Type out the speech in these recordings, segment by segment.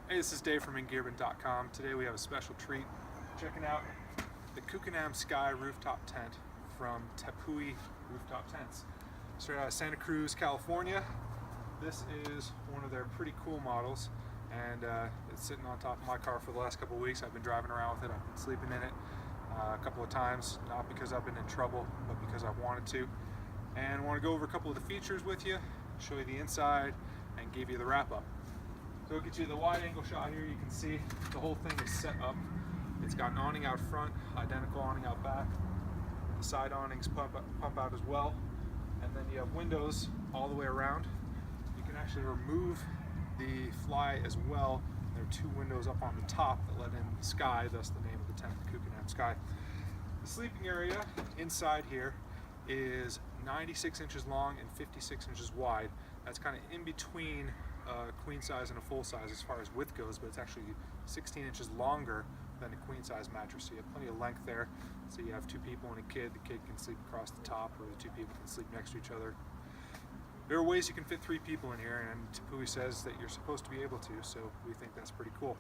Hey, this is Dave from Engearment.com. Today we have a special treat. Checking out the Kukenam Sky Rooftop Tent from Tepui Rooftop Tents. Straight out of Santa Cruz, California. This is one of their pretty cool models, and it's sitting on top of my car for the last couple of weeks. I've been driving around with it. I've been sleeping in it a couple of times, not because I've been in trouble, but because I've wanted to. And I want to go over a couple of the features with you, show you the inside, and give you the wrap-up. So I'll get you the wide angle shot here. You can see the whole thing is set up. It's got an awning out front, identical awning out back. The side awnings pump out as well. And then you have windows all the way around. You can actually remove the fly as well. There are two windows up on the top that let in the sky, thus the name of the tent, the Kukenam Sky. The sleeping area inside here is 96 inches long and 56 inches wide. That's kind of in between queen size and a full size as far as width goes, but it's actually 16 inches longer than a queen size mattress. So you have plenty of length there. So you have two people and a kid. The kid can sleep across the top, or the two people can sleep next to each other. There are ways you can fit 3 people in here, and Tepui says that you're supposed to be able to, so we think that's pretty cool.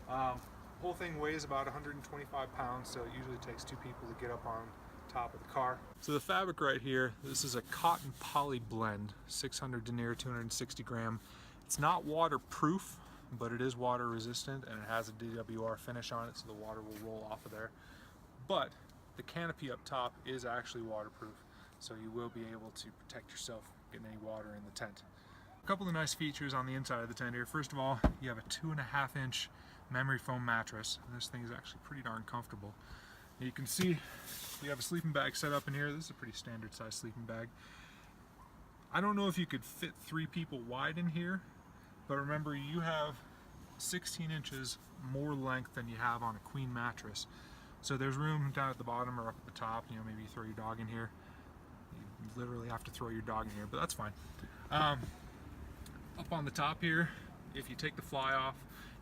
The whole thing weighs about 125 pounds, so it usually takes 2 people to get up on top of the car. So the fabric right here, this is a cotton poly blend, 600 denier, 260 gram. It's not waterproof, but it is water resistant, and it has a DWR finish on it, so the water will roll off of there. But the canopy up top is actually waterproof, so you will be able to protect yourself from getting any water in the tent. A couple of nice features on the inside of the tent here. First of all, you have a 2.5 inch memory foam mattress, and this thing is actually pretty darn comfortable. You can see you have a sleeping bag set up in here. This is a pretty standard size sleeping bag. I don't know if you could fit 3 people wide in here, but remember, you have 16 inches more length than you have on a queen mattress. So there's room down at the bottom or up at the top. You know, maybe you throw your dog in here. You literally have to throw your dog in here, but that's fine. Up on the top here, if you take the fly off,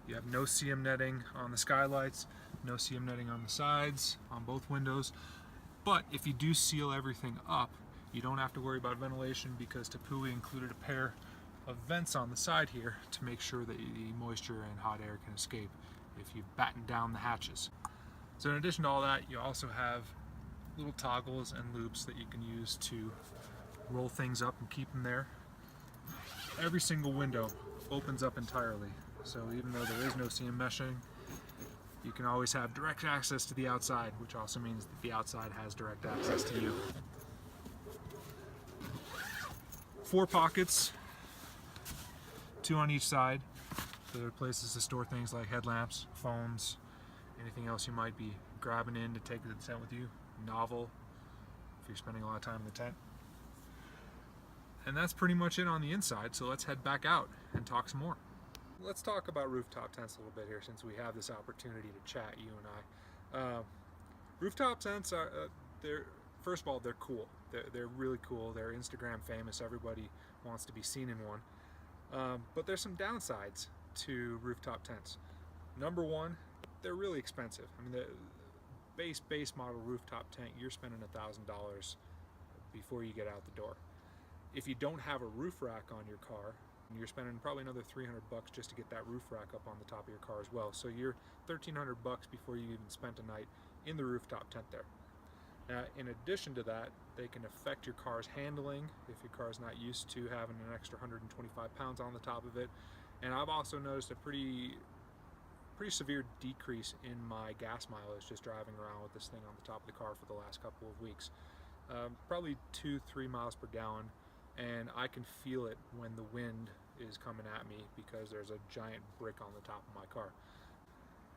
you have no CM netting on the skylights, no CM netting on the sides, on both windows. But if you do seal everything up, you don't have to worry about ventilation, because Tepui included a pair of vents on the side here to make sure that the moisture and hot air can escape if you batten down the hatches. So in addition to all that, you also have little toggles and loops that you can use to roll things up and keep them there. Every single window opens up entirely, so even though there is no CM meshing, you can always have direct access to the outside, which also means that the outside has direct access to you. 4 pockets, 2 on each side. So there are places to store things like headlamps, phones, anything else you might be grabbing in to take to the tent with you. Novel, if you're spending a lot of time in the tent. And that's pretty much it on the inside, so let's head back out and talk some more. Let's talk about rooftop tents a little bit here, since we have this opportunity to chat, you and I. Rooftop tents are, first of all, they're cool. They're really cool. They're Instagram famous. Everybody wants to be seen in one. But there's some downsides to rooftop tents. Number one, they're really expensive. I mean, the base model rooftop tent, you're spending $1,000 before you get out the door. If you don't have a roof rack on your car, you're spending probably another $300 just to get that roof rack up on the top of your car as well. So you're $1,300 before you even spent a night in the rooftop tent there. Now, in addition to that, they can affect your car's handling if your car's not used to having an extra 125 pounds on the top of it. And I've also noticed a pretty severe decrease in my gas mileage just driving around with this thing on the top of the car for the last couple of weeks. Probably 2-3 miles per gallon, and I can feel it when the wind is coming at me because there's a giant brick on the top of my car.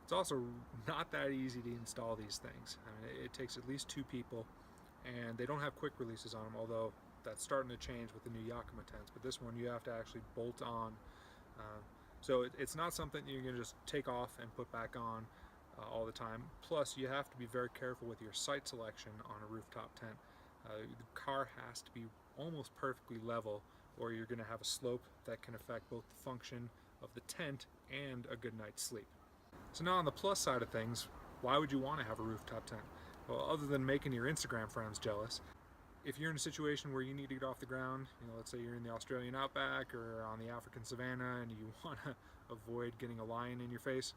It's also not that easy to install these things. I mean, it takes at least 2 people, and they don't have quick releases on them, although that's starting to change with the new Yakima tents. But this one you have to actually bolt on. So it's not something you can just take off and put back on all the time. Plus, you have to be very careful with your site selection on a rooftop tent. The car has to be almost perfectly level, or you're going to have a slope that can affect both the function of the tent and a good night's sleep. So now on the plus side of things, why would you want to have a rooftop tent? Well, other than making your Instagram friends jealous, if you're in a situation where you need to get off the ground, let's say you're in the Australian outback or on the African savannah and you want to avoid getting a lion in your face,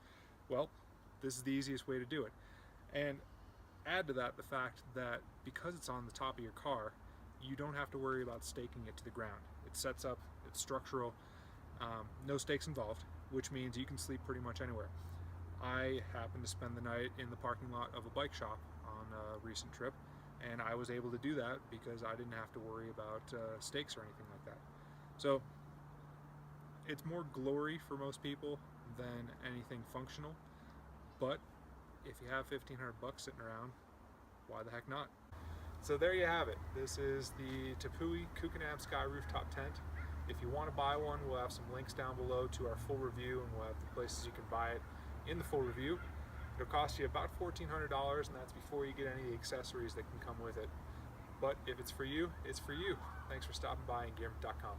well, this is the easiest way to do it. And add to that the fact that because it's on the top of your car, you don't have to worry about staking it to the ground. It sets up, it's structural, no stakes involved, which means you can sleep pretty much anywhere. I happened to spend the night in the parking lot of a bike shop on a recent trip, and I was able to do that because I didn't have to worry about stakes or anything like that. So it's more glory for most people than anything functional, but if you have $1,500 sitting around, why the heck not? So there you have it. This is the Tepui Kukenam Sky Rooftop Tent. If you want to buy one, we'll have some links down below to our full review, and we'll have the places you can buy it in the full review. It'll cost you about $1,400, and that's before you get any of the accessories that can come with it. But if it's for you, it's for you. Thanks for stopping by Engearment.com.